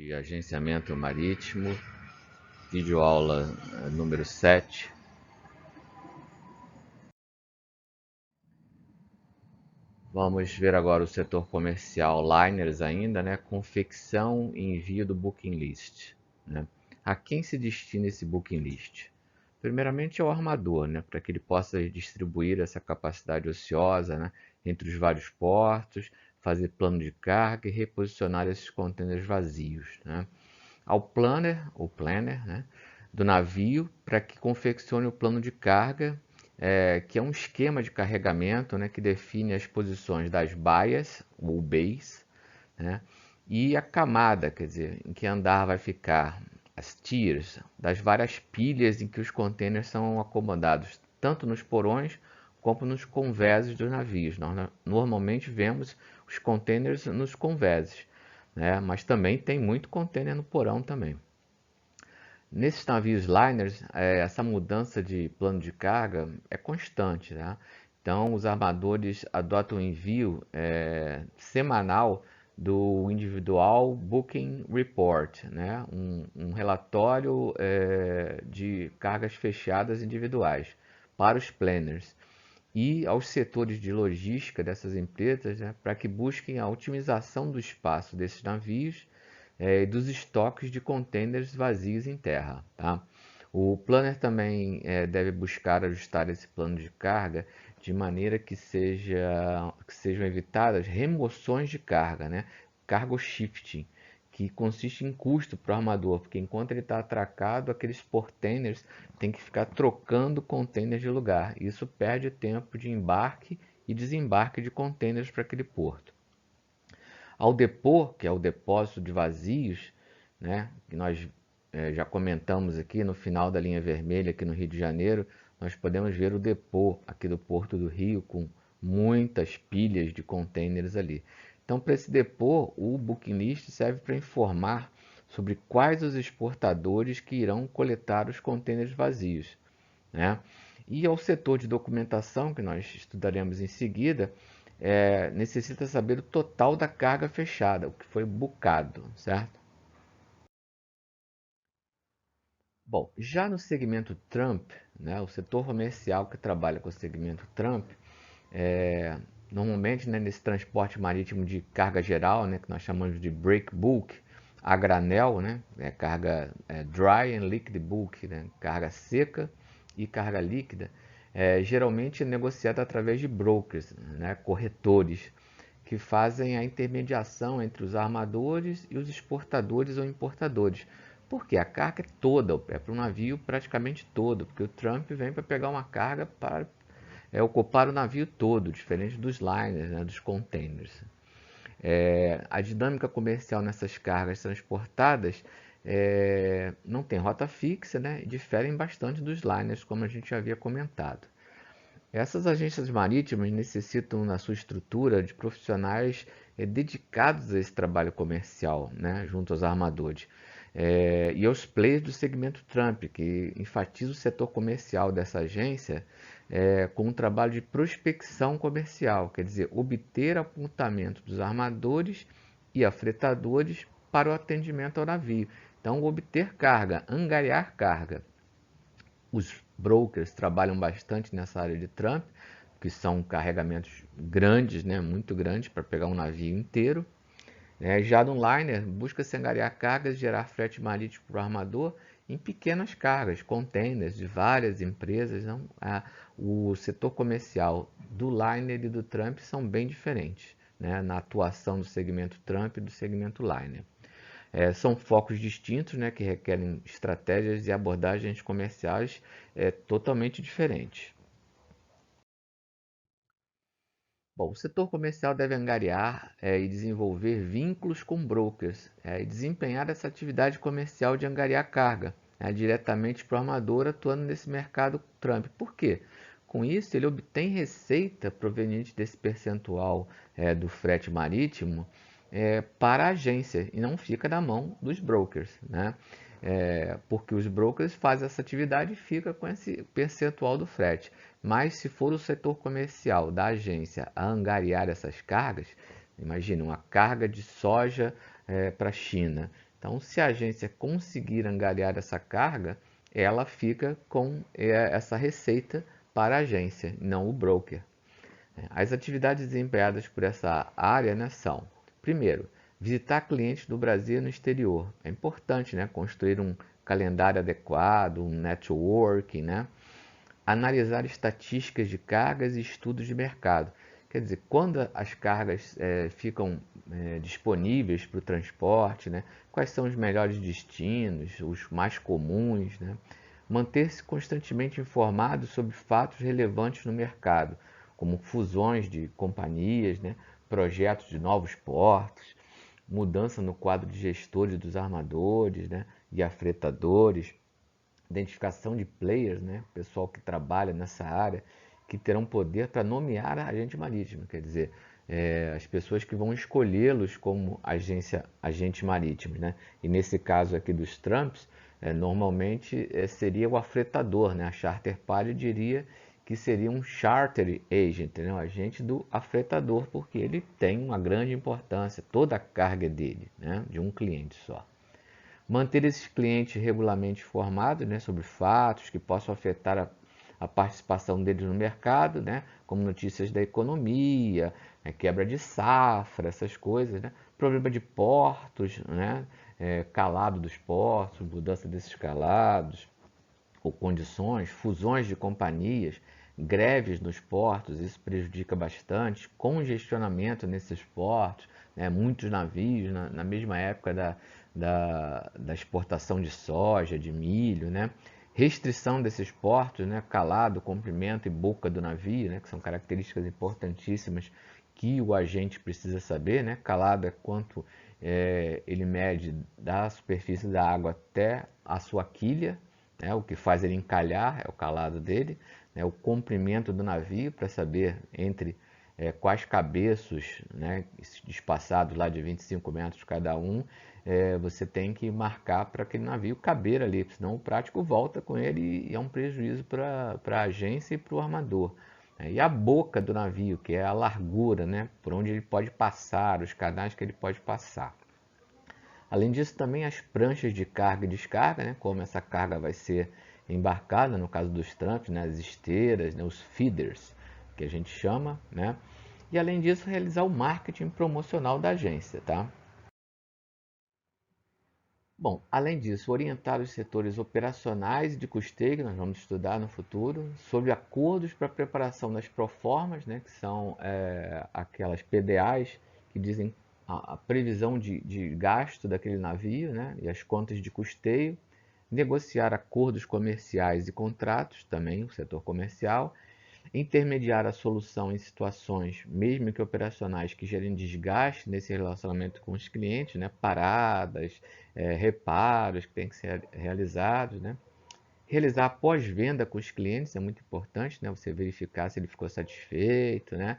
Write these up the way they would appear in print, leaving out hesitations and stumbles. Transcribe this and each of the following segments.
de agenciamento marítimo, videoaula número 7. Vamos ver agora o setor comercial liners ainda, né? Confecção e envio do booking list, né? A quem se destina esse booking list? Primeiramente ao armador, né? Para que ele possa distribuir essa capacidade ociosa, né? Entre os vários portos, fazer plano de carga e reposicionar esses contêineres vazios, né? Ao planner, né? Do navio, para que confeccione o plano de carga, que é um esquema de carregamento, né, que define as posições das baias ou bays, né, e a camada, quer dizer, em que andar vai ficar, as tiers, das várias pilhas em que os contêineres são acomodados, tanto nos porões como nos conveses dos navios. Nós normalmente vemos os contêineres nos conveses, né, mas também tem muito contêiner no porão também. Nesses navios liners, essa mudança de plano de carga é constante, né? Então, os armadores adotam o envio semanal do Individual Booking Report, né? Um relatório de cargas fechadas individuais para os planners e aos setores de logística dessas empresas, né? Para que busquem a otimização do espaço desses navios e dos estoques de contêineres vazios em terra, tá? O planner também deve buscar ajustar esse plano de carga de maneira que sejam evitadas remoções de carga, né? Cargo shifting, que consiste em custo para o armador, porque enquanto ele está atracado, aqueles portainers têm que ficar trocando containers de lugar. Isso perde tempo de embarque e desembarque de containers para aquele porto. Ao depô, que é o depósito de vazios, né, que nós já comentamos aqui no final da linha vermelha, aqui no Rio de Janeiro, nós podemos ver o depô aqui do Porto do Rio com muitas pilhas de contêineres ali. Então, para esse depô, o booking list serve para informar sobre quais os exportadores que irão coletar os contêineres vazios, né? E ao setor de documentação, que nós estudaremos em seguida, necessita saber o total da carga fechada, o que foi bucado, certo? Bom, já no segmento Trump, né, o setor comercial que trabalha com o segmento Trump, é, normalmente, né, nesse transporte marítimo de carga geral, né, que nós chamamos de break bulk, a granel, né, carga dry and liquid bulk, né, carga seca e carga líquida, geralmente é negociada através de brokers, né, corretores, que fazem a intermediação entre os armadores e os exportadores ou importadores. Porque a carga é toda, é para o navio praticamente todo, porque o Trump vem para pegar uma carga para ocupar o navio todo, diferente dos liners, né, dos containers. A dinâmica comercial nessas cargas transportadas não tem rota fixa, né, e diferem bastante dos liners, como a gente já havia comentado. Essas agências marítimas necessitam, na sua estrutura, de profissionais dedicados a esse trabalho comercial, né, junto aos armadores. E aos players do segmento Trump, que enfatiza o setor comercial dessa agência com um trabalho de prospecção comercial, quer dizer, obter apontamento dos armadores e afretadores para o atendimento ao navio. Então, obter carga, angariar carga. Os brokers trabalham bastante nessa área de Trump, que são carregamentos grandes, né, muito grandes, para pegar um navio inteiro. Já no liner, busca-se angariar cargas e gerar frete marítimo para o armador em pequenas cargas, containers de várias empresas. Não? O setor comercial do liner e do Trump são bem diferentes, né, na atuação do segmento Trump e do segmento liner. São focos distintos, né, que requerem estratégias e abordagens comerciais totalmente diferentes. Bom, o setor comercial deve angariar e desenvolver vínculos com brokers e desempenhar essa atividade comercial de angariar carga diretamente para o armador atuando nesse mercado Trump. Por quê? Com isso, ele obtém receita proveniente desse percentual do frete marítimo para a agência e não fica na mão dos brokers, né? Porque os brokers fazem essa atividade e fica com esse percentual do frete. Mas se for o setor comercial da agência a angariar essas cargas, imagine uma carga de soja para a China, Então, se a agência conseguir angariar essa carga, ela fica com essa receita para a agência, não o broker. As atividades desempenhadas por essa área, né, são, primeiro, visitar clientes do Brasil e no exterior. É importante, né, construir um calendário adequado, um networking, né, analisar estatísticas de cargas e estudos de mercado. Quer dizer, quando as cargas ficam disponíveis para o transporte, né, quais são os melhores destinos, os mais comuns, né, manter-se constantemente informado sobre fatos relevantes no mercado, como fusões de companhias, né, projetos de novos portos, mudança no quadro de gestores dos armadores, né, e afretadores, identificação de players, né, pessoal que trabalha nessa área, que terão poder para nomear agente marítimo, quer dizer, as pessoas que vão escolhê-los como agente marítimo, né? E nesse caso aqui dos Trumps, normalmente seria o afretador, né? A Charter Party diria que seria um charter agent, né? O agente do afretador, porque ele tem uma grande importância, toda a carga é dele, né? De um cliente só. Manter esses clientes regularmente informados, né, sobre fatos que possam afetar a participação deles no mercado, né, como notícias da economia, quebra de safra, essas coisas, né, problema de portos, né, calado dos portos, mudança desses calados, ou condições, fusões de companhias, greves nos portos, isso prejudica bastante, congestionamento nesses portos, né, muitos navios na mesma época da exportação de soja, de milho, né, restrição desses portos, né, calado, comprimento e boca do navio, né, que são características importantíssimas que o agente precisa saber, né, calado é quanto ele mede da superfície da água até a sua quilha, né, o que faz ele encalhar é o calado dele, né, o comprimento do navio para saber entre quais cabeços, né, espaçados lá de 25 metros cada um, você tem que marcar para aquele navio caber ali, senão o prático volta com ele e é um prejuízo para a agência e para o armador. E a boca do navio, que é a largura, né, por onde ele pode passar, os canais que ele pode passar. Além disso, também as pranchas de carga e descarga, né, como essa carga vai ser embarcada, no caso dos Trumps, né, as esteiras, né, os feeders, que a gente chama, né? E além disso, realizar o marketing promocional da agência, tá? Bom, além disso, orientar os setores operacionais e de custeio, que nós vamos estudar no futuro, sobre acordos para a preparação das proformas, né, que são aquelas PDAs que dizem a previsão de gasto daquele navio, né, e as contas de custeio, negociar acordos comerciais e contratos, também o setor comercial, intermediar a solução em situações, mesmo que operacionais, que gerem desgaste nesse relacionamento com os clientes, né? Paradas, reparos que têm que ser realizados, né? Realizar pós-venda com os clientes é muito importante, né? Você verificar se ele ficou satisfeito, né?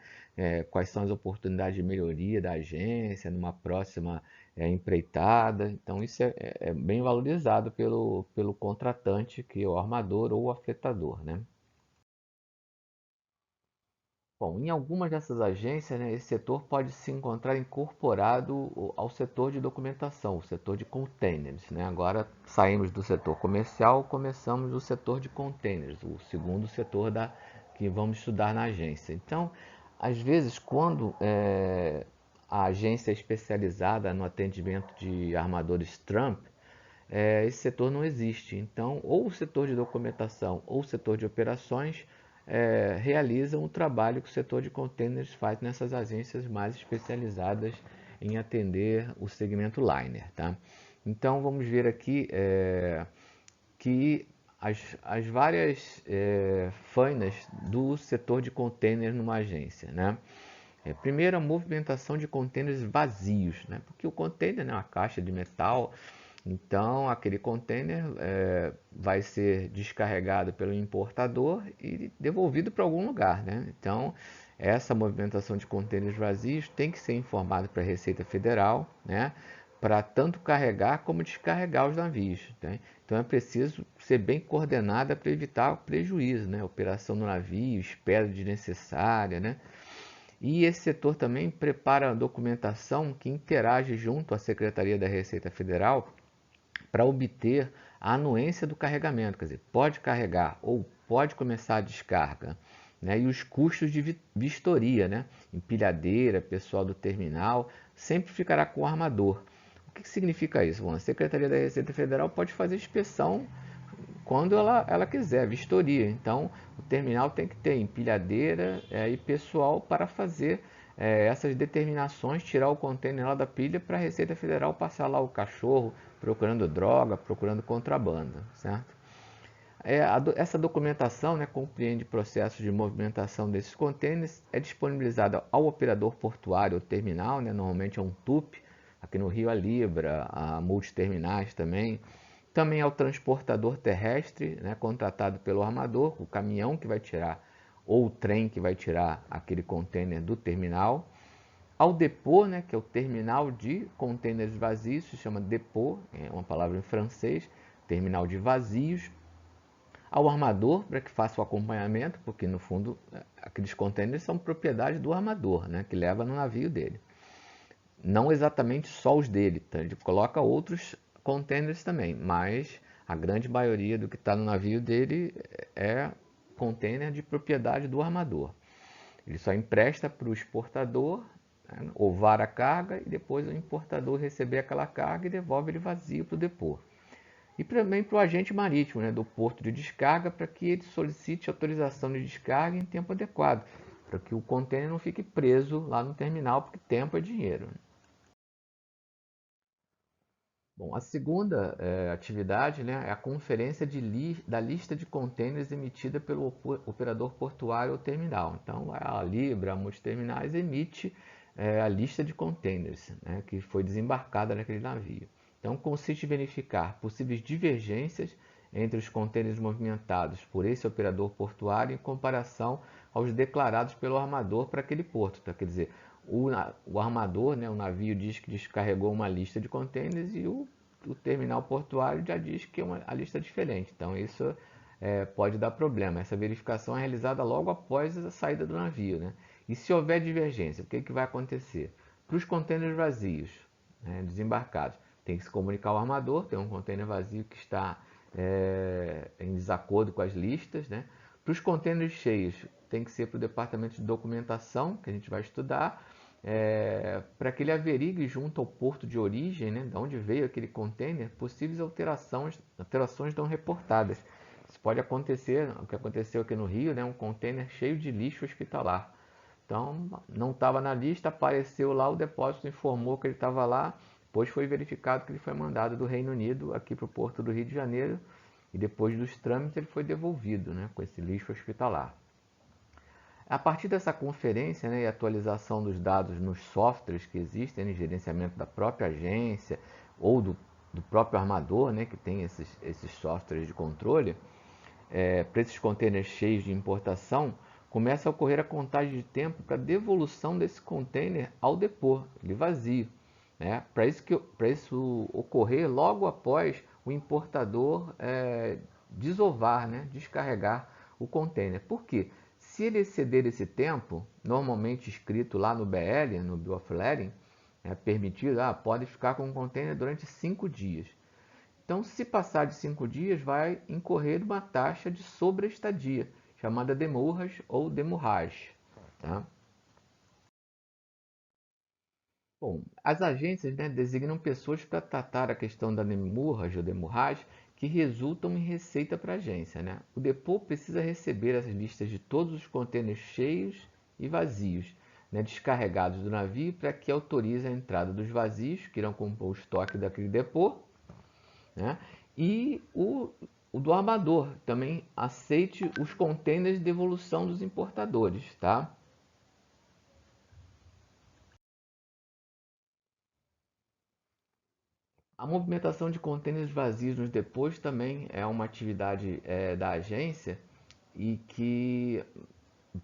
Quais são as oportunidades de melhoria da agência numa próxima empreitada. Então, isso é bem valorizado pelo contratante, que é o armador ou o afetador, né? Bom, em algumas dessas agências, né, esse setor pode se encontrar incorporado ao setor de documentação, o setor de containers, né? Agora saímos do setor comercial, começamos o setor de containers, o segundo setor que vamos estudar na agência. Então, às vezes, quando a agência é especializada no atendimento de armadores Trump, esse setor não existe. Então, ou o setor de documentação ou o setor de operações realizam o trabalho que o setor de containers faz nessas agências mais especializadas em atender o segmento liner. Tá? Então, vamos ver aqui que as várias fainas do setor de containers numa agência. Né? Primeiro, a movimentação de containers vazios, né? Porque o container é uma caixa de metal, então aquele container vai ser descarregado pelo importador e devolvido para algum lugar, né? Então, essa movimentação de containers vazios tem que ser informada para a Receita Federal, né? Para tanto carregar como descarregar os navios, né? Então é preciso ser bem coordenada para evitar prejuízo, né? Operação no navio, espera desnecessária, né? E esse setor também prepara a documentação que interage junto à Secretaria da Receita Federal para obter a anuência do carregamento, quer dizer, pode carregar ou pode começar a descarga, né? E os custos de vistoria, né? Empilhadeira, pessoal do terminal, sempre ficará com o armador. O que significa isso? Bom, a Secretaria da Receita Federal pode fazer inspeção quando ela quiser, vistoria. Então, o terminal tem que ter empilhadeira e pessoal para fazer essas determinações, tirar o contêiner lá da pilha para a Receita Federal passar lá o cachorro procurando droga, procurando contrabando, certo? Essa documentação, né, compreende processos de movimentação desses contêineres, é disponibilizada ao operador portuário ou terminal, né, normalmente é um TUP, aqui no Rio a Libra, a Multiterminais também ao transportador terrestre, né, contratado pelo armador, o caminhão que vai tirar, ou o trem que vai tirar aquele contêiner do terminal, ao depô, né, que é o terminal de contêineres vazios, se chama depô, é uma palavra em francês, terminal de vazios, ao armador para que faça o acompanhamento, porque no fundo aqueles contêineres são propriedade do armador, né, que leva no navio dele. Não exatamente só os dele, tá? Ele coloca outros contêineres também, mas a grande maioria do que está no navio dele é contêiner de propriedade do armador. Ele só empresta para o exportador, né, ovar a carga e depois o importador receber aquela carga e devolve ele vazio para o depô. E também para o agente marítimo, né, do porto de descarga, para que ele solicite autorização de descarga em tempo adequado, para que o contêiner não fique preso lá no terminal, porque tempo é dinheiro. Bom, a segunda atividade, né, é a conferência da lista de contêineres emitida pelo operador portuário ou terminal. Então, a Libra, a Multiterminais, emite a lista de contêineres, né, que foi desembarcada naquele navio. Então, consiste em verificar possíveis divergências entre os contêineres movimentados por esse operador portuário em comparação aos declarados pelo armador para aquele porto. Então, quer dizer, o armador, né, o navio diz que descarregou uma lista de contêineres e o terminal portuário já diz que a lista é diferente. Então isso pode dar problema. Essa verificação é realizada logo após a saída do navio, né? E se houver divergência, o que vai acontecer? Para os contêineres vazios, né, desembarcados, tem que se comunicar ao armador, tem um contêiner vazio que está em desacordo com as listas, né? Para os contêineres cheios, tem que ser para o departamento de documentação, que a gente vai estudar, para que ele averigue junto ao porto de origem, né, de onde veio aquele contêiner, possíveis alterações não reportadas. Isso pode acontecer, o que aconteceu aqui no Rio, né, um contêiner cheio de lixo hospitalar. Então, não estava na lista, apareceu lá, o depósito informou que ele estava lá, depois foi verificado que ele foi mandado do Reino Unido aqui para o porto do Rio de Janeiro, e depois dos trâmites ele foi devolvido, né, com esse lixo hospitalar. A partir dessa conferência, né, e atualização dos dados nos softwares que existem, no gerenciamento da própria agência ou do próprio armador, né, que tem esses softwares de controle, para esses contêineres cheios de importação, começa a ocorrer a contagem de tempo para devolução desse contêiner ao depô, ele vazio. Né? Para isso ocorrer logo após o importador desovar, né, descarregar o contêiner. Por quê? Se ele exceder esse tempo, normalmente escrito lá no BL, no Bill of Lading, é permitido, pode ficar com o container durante 5 dias. Então, se passar de 5 dias, vai incorrer uma taxa de sobreestadia, chamada demurrage ou demurrage. Tá? Bom, as agências, né, designam pessoas para tratar a questão da demurrage ou demurrage que resultam em receita para a agência. Né? O depô precisa receber as listas de todos os contêineres cheios e vazios, né, descarregados do navio para que autorize a entrada dos vazios, que irão compor o estoque daquele depô, né? E o do armador também aceite os contêineres de devolução dos importadores. Tá? A movimentação de contêineres vazios nos depôs também é uma atividade da agência e que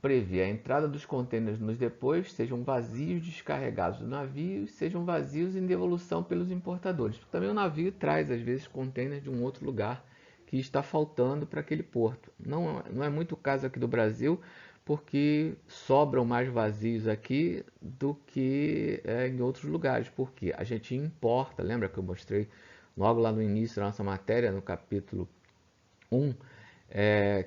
prevê a entrada dos contêineres nos depôs, sejam vazios descarregados do navio e sejam vazios em devolução pelos importadores. Também o navio traz, às vezes, contêineres de um outro lugar que está faltando para aquele porto. Não é muito o caso aqui do Brasil, porque sobram mais vazios aqui do que em outros lugares. Porque a gente importa, lembra que eu mostrei logo lá no início da nossa matéria, no capítulo 1,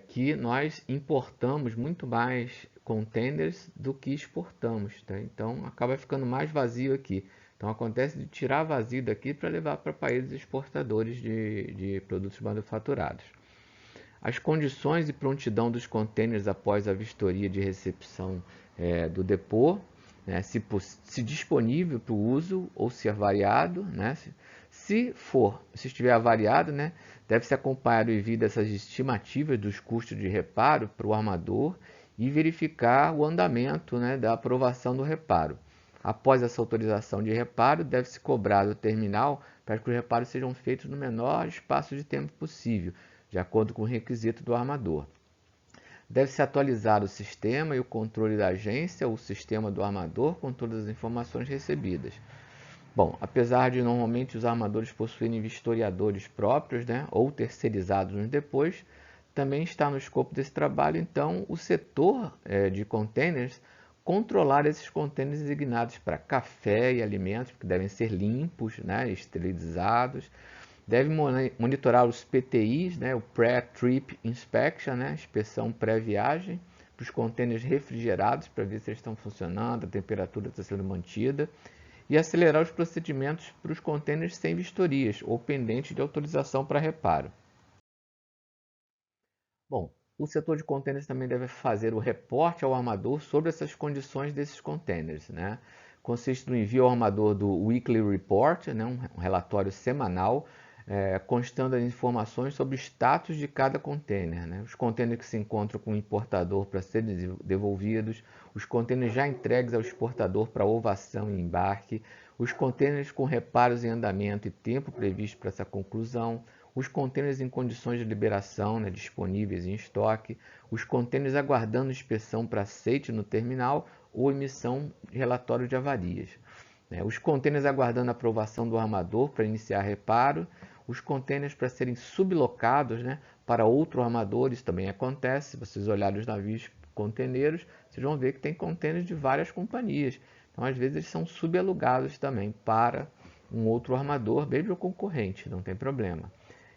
que nós importamos muito mais containers do que exportamos, tá? Então acaba ficando mais vazio aqui. Então acontece de tirar vazio daqui para levar para países exportadores de produtos manufaturados. As condições e prontidão dos contêineres após a vistoria de recepção do depô, né, se disponível para o uso ou se avariado, né, se estiver avariado, né, deve ser acompanhado o envio dessas estimativas dos custos de reparo para o armador e verificar o andamento, né, da aprovação do reparo. Após essa autorização de reparo, deve-se cobrar do terminal para que os reparos sejam feitos no menor espaço de tempo possível, de acordo com o requisito do armador. Deve-se atualizar o sistema e o controle da agência ou o sistema do armador com todas as informações recebidas. Bom, apesar de normalmente os armadores possuírem vistoriadores próprios, né, ou terceirizados nos depôs, também está no escopo desse trabalho, então, o setor de containers controlar esses containers designados para café e alimentos, que devem ser limpos, né, esterilizados. Deve monitorar os PTIs, né, o Pre-Trip Inspection, né, inspeção pré-viagem, para os contêineres refrigerados, para ver se eles estão funcionando, a temperatura está sendo mantida, e acelerar os procedimentos para os contêineres sem vistorias ou pendentes de autorização para reparo. Bom, o setor de contêineres também deve fazer o reporte ao armador sobre essas condições desses contêineres, né? Consiste no envio ao armador do Weekly Report, né, um relatório semanal, constando as informações sobre o status de cada container, né? Os contêineres que se encontram com o importador para serem devolvidos, os contêineres já entregues ao exportador para ovação e embarque, os contêineres com reparos em andamento e tempo previsto para essa conclusão, os contêineres em condições de liberação, né, disponíveis em estoque, os contêineres aguardando inspeção para aceite no terminal ou emissão de relatório de avarias, né, os contêineres aguardando aprovação do armador para iniciar reparo, os contêineres para serem sublocados, né, para outro armador, isso também acontece. Se vocês olharem os navios conteneiros, vocês vão ver que tem contêineres de várias companhias. Então, às vezes, eles são subalugados também para um outro armador, mesmo concorrente, não tem problema.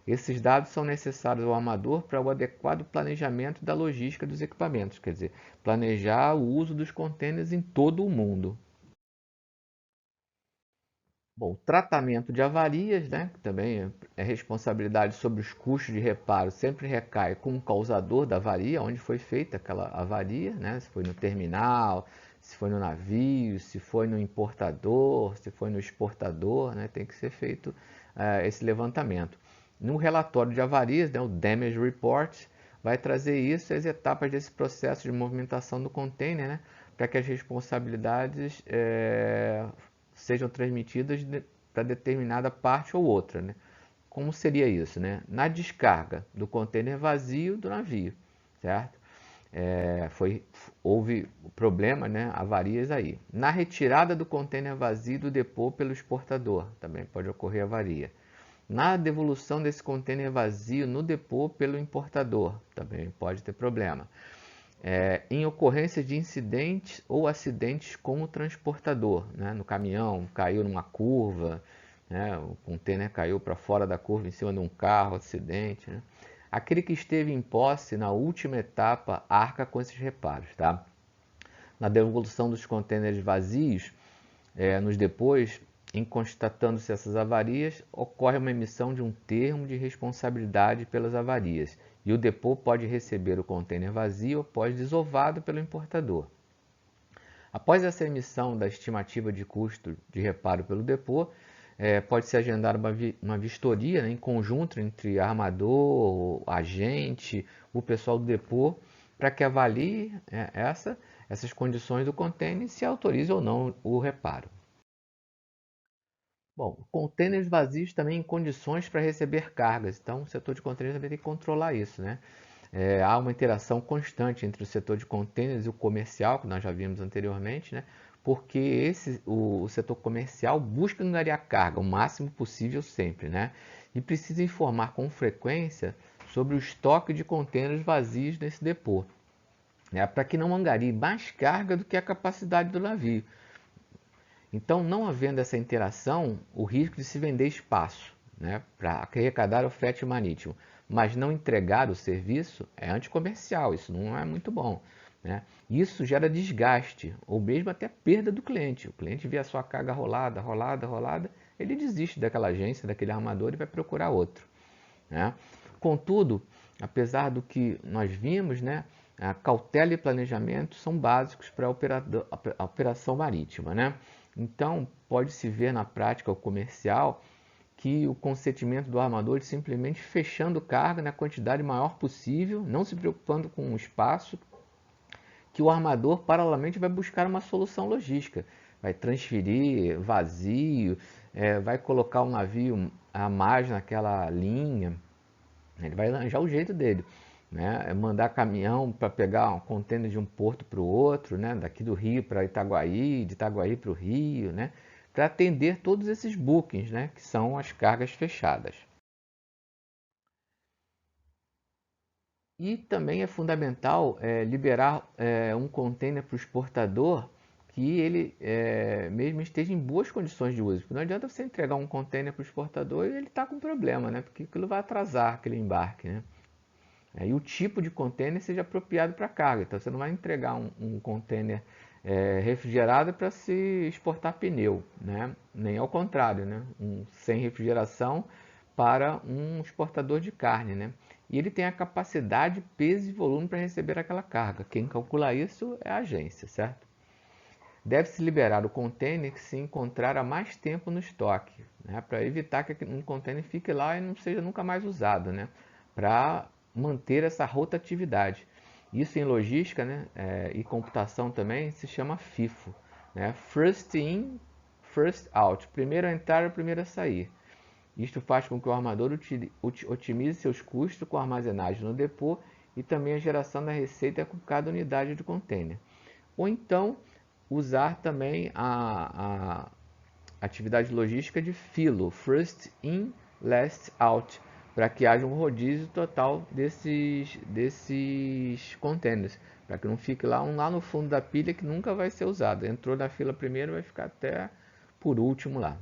Esses dados são necessários ao armador para o adequado planejamento da logística dos equipamentos, quer dizer, planejar o uso dos contêineres em todo o mundo. Bom, tratamento de avarias, né, que também é responsabilidade sobre os custos de reparo, sempre recai com o causador da avaria, onde foi feita aquela avaria, né, se foi no terminal, se foi no navio, se foi no importador, se foi no exportador, né, tem que ser feito esse levantamento. No relatório de avarias, né, o Damage Report, vai trazer isso, as etapas desse processo de movimentação do container, né, para que as responsabilidades sejam transmitidas para determinada parte ou outra, né? Como seria isso, né? Na descarga do contêiner vazio do navio, certo? Houve problema, né? Avarias aí. Na retirada do contêiner vazio do depô pelo exportador, também pode ocorrer avaria. Na devolução desse contêiner vazio no depô pelo importador, também pode ter problema. Em ocorrência de incidentes ou acidentes com o transportador, né? No caminhão, caiu numa curva, né? O container caiu para fora da curva em cima de um carro, acidente, né? Aquele que esteve em posse na última etapa arca com esses reparos, tá? Na devolução dos contêineres vazios, nos depôs, em constatando-se essas avarias, ocorre uma emissão de um termo de responsabilidade pelas avarias e o depô pode receber o contêiner vazio após desovado pelo importador. Após essa emissão da estimativa de custo de reparo pelo depô, pode-se agendar uma vistoria, né, em conjunto entre armador, agente, o pessoal do depô, para que avalie essas condições do contêiner e se autorize ou não o reparo. Bom, contêineres vazios também em condições para receber cargas. Então, o setor de contêineres também tem que controlar isso, né? Há uma interação constante entre o setor de contêineres e o comercial, que nós já vimos anteriormente, né? Porque o setor comercial busca angariar carga o máximo possível sempre, né? E precisa informar com frequência sobre o estoque de contêineres vazios nesse depô. né, para que não angarie mais carga do que a capacidade do navio. Então, não havendo essa interação, o risco de se vender espaço, né, para arrecadar o frete marítimo, mas não entregar o serviço é anticomercial, isso não é muito bom. Né? Isso gera desgaste, ou mesmo até perda do cliente. O cliente vê a sua carga rolada, rolada, rolada, ele desiste daquela agência, daquele armador e vai procurar outro. Né? Contudo, apesar do que nós vimos, né, a cautela e planejamento são básicos para a operação marítima. Né? Então, pode-se ver na prática comercial que o consentimento do armador é simplesmente fechando carga na quantidade maior possível, não se preocupando com o espaço, que o armador paralelamente vai buscar uma solução logística. Vai transferir vazio, vai colocar um navio a mais naquela linha, ele vai arranjar o jeito dele. Né? Mandar caminhão para pegar um contêiner de um porto para o outro, né? Daqui do Rio para Itaguaí, de Itaguaí para o Rio, né? Para atender todos esses bookings, né? Que são as cargas fechadas. E também é fundamental liberar um container para o exportador que ele mesmo esteja em boas condições de uso. Porque não adianta você entregar um container para o exportador e ele está com problema, né? Porque aquilo vai atrasar aquele embarque. Né? E o tipo de container seja apropriado para carga. Então você não vai entregar um container refrigerado para se exportar pneu, né? Nem ao contrário, né? Sem refrigeração para um exportador de carne. Né? E ele tem a capacidade, peso e volume para receber aquela carga. Quem calcula isso é a agência, certo? Deve-se liberar o container que se encontrar há mais tempo no estoque, né, para evitar que um container fique lá e não seja nunca mais usado, né, para manter essa rotatividade. Isso em logística, né, e computação também se chama FIFO, né, First In, First Out, primeiro a entrar, primeiro a sair. Isto faz com que o armador otimize seus custos com a armazenagem no depô e também a geração da receita com cada unidade de container. Ou então usar também a atividade logística de filo, first in, last out, para que haja um rodízio total desses containers, para que não fique lá um lá no fundo da pilha que nunca vai ser usado. Entrou na fila primeiro, vai ficar até por último lá.